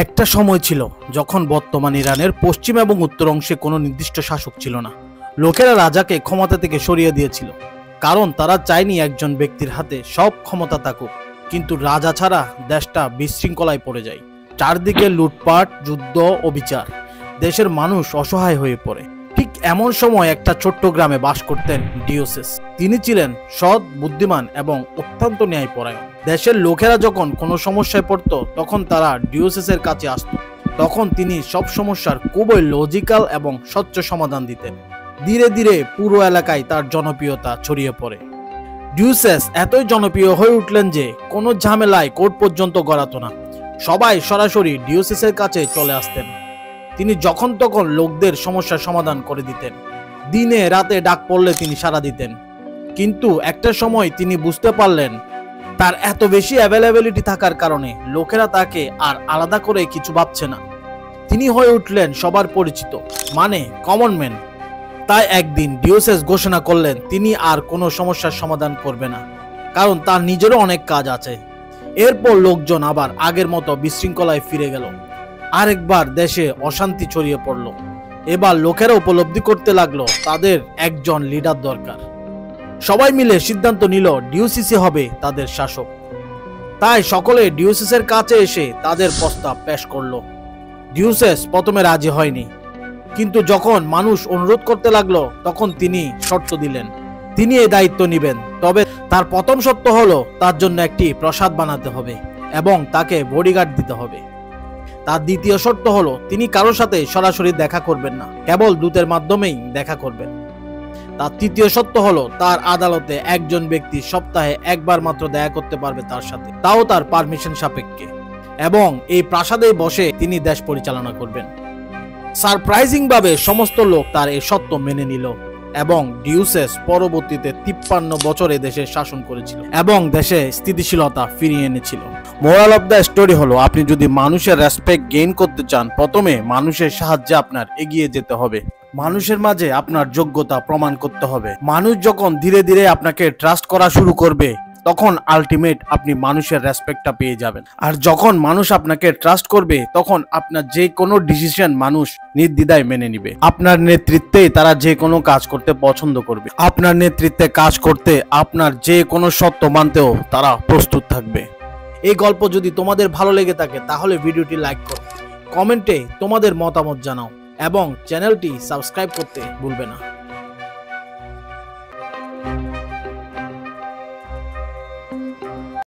একটা সময় ছিল যখন বর্তমান ইরানের পশ্চিম এবং উত্তর অংশে কোনো নির্দিষ্ট শাসক ছিল না। লোকেরা রাজাকে ক্ষমতা থেকে সরিয়ে দিয়েছিল, কারণ তারা চায়নি একজন ব্যক্তির হাতে সব ক্ষমতা থাকুক। কিন্তু রাজা ছাড়া দেশটা বিশৃঙ্খলায় পড়ে যায়। চারদিকে লুটপাট, যুদ্ধ ও বিচার। দেশের মানুষ অসহায় হয়ে পড়ে। ঠিক এমন সময় একটা ছোট্ট গ্রামে বাস করতেন ডিওসেস। তিনি ছিলেন সৎ, বুদ্ধিমান এবং অত্যন্ত ন্যায়পরায়ণ। দেশের লোকেরা যখন কোনো সমস্যায় পড়ত তখন তারা ডিওসেসের কাছে আসত। তখন তিনি সব সমস্যার খুবই লজিক্যাল এবং স্বচ্ছ সমাধান দিতেন। ধীরে ধীরে পুরো এলাকায় তার জনপ্রিয়তা ছড়িয়ে পড়ে। ডিওসেস এতই জনপ্রিয় হয়ে উঠলেন যে কোনো ঝামেলায় কোর্ট পর্যন্ত গড়াতো না। সবাই সরাসরি ডিওসেসের কাছে চলে আসতেন। তিনি যখন তখন লোকদের সমস্যার সমাধান করে দিতেন। দিনে রাতে ডাক পড়লে তিনি সাড়া দিতেন। কিন্তু একটা সময় তিনি বুঝতে পারলেন তার এত বেশি অ্যাভেলেবিলিটি থাকার কারণে লোকেরা তাকে আর আলাদা করে কিছু ভাবছে না। তিনি হয়ে উঠলেন সবার পরিচিত, মানে কমন ম্যান। তাই একদিন ডিওসেস ঘোষণা করলেন তিনি আর কোনো সমস্যার সমাধান করবে না, কারণ তার নিজেরও অনেক কাজ আছে। এরপর লোকজন আবার আগের মতো বিশৃঙ্খলায় ফিরে গেল। আরেকবার দেশে অশান্তি ছড়িয়ে পড়ল। এবার লোকেরা উপলব্ধি করতে লাগলো তাদের একজন লিডার দরকার। সবাই মিলে সিদ্ধান্ত নিল ডিওসিসি হবে তাদের শাসক। তাই সকলে ডিওসিসের কাছে এসে তাদের প্রস্তাব পেশ করলো। ডিওসেস প্রথমে রাজি হয়নি, কিন্তু যখন মানুষ অনুরোধ করতে লাগলো তখন তিনি শর্ত দিলেন তিনি এই দায়িত্ব নেবেন। তবে তার প্রথম শর্ত হলো তার জন্য একটি প্রাসাদ বানাতে হবে এবং তাকে বডিগার্ড দিতে হবে। তার দ্বিতীয় শর্ত হলো তিনি কারোর সাথে সরাসরি দেখা করবেন না, কেবল দূতের মাধ্যমেই দেখা করবেন। তার তৃতীয় শর্ত হলো তার আদালতে একজন ব্যক্তি সপ্তাহে একবার মাত্র দেখা করতে পারবে তার সাথে, তাও তার পারমিশন সাপেক্ষে, এবং এই প্রাসাদে বসে তিনি দেশ পরিচালনা করবেন। সারপ্রাইজিং ভাবে সমস্ত লোক তার এই শর্ত মেনে নিল এবং ডিওসেস পরবর্তীতে 53 বছরে দেশে শাসন করেছিল এবং দেশে স্থিতিশীলতা ফিরিয়ে এনেছিল। মোরাল অফ দ্য স্টোরি হলো, আপনি যদি মানুষের রেসপেক্ট গেইন করতে চান, প্রথমে মানুষের সাহায্যে আপনার এগিয়ে যেতে হবে। মানুষের মাঝে আপনার যোগ্যতা প্রমাণ করতে হবে। মানুষ যখন ধীরে ধীরে আপনাকে ট্রাস্ট করা শুরু করবে তখন আলটিমেট আপনি মানুষের রেসপেক্টটা পেয়ে যাবেন। আর যখন মানুষ আপনাকে ট্রাস্ট করবে তখন আপনার যে কোনো ডিসিশন মানুষ নির্দ্বিধায় মেনে নিবে। আপনার নেতৃত্বে তারা যে কোনো কাজ করতে পছন্দ করবে। আপনার নেতৃত্বে কাজ করতে আপনার যে কোনো শর্ত মানতেও তারা প্রস্তুত থাকবে। এই গল্প যদি তোমাদের ভালো লেগে থাকে তাহলে ভিডিওটি লাইক করো, কমেন্টে তোমাদের মতামত জানাও এবং চ্যানেলটি সাবস্ক্রাইব করতে ভুলবে না।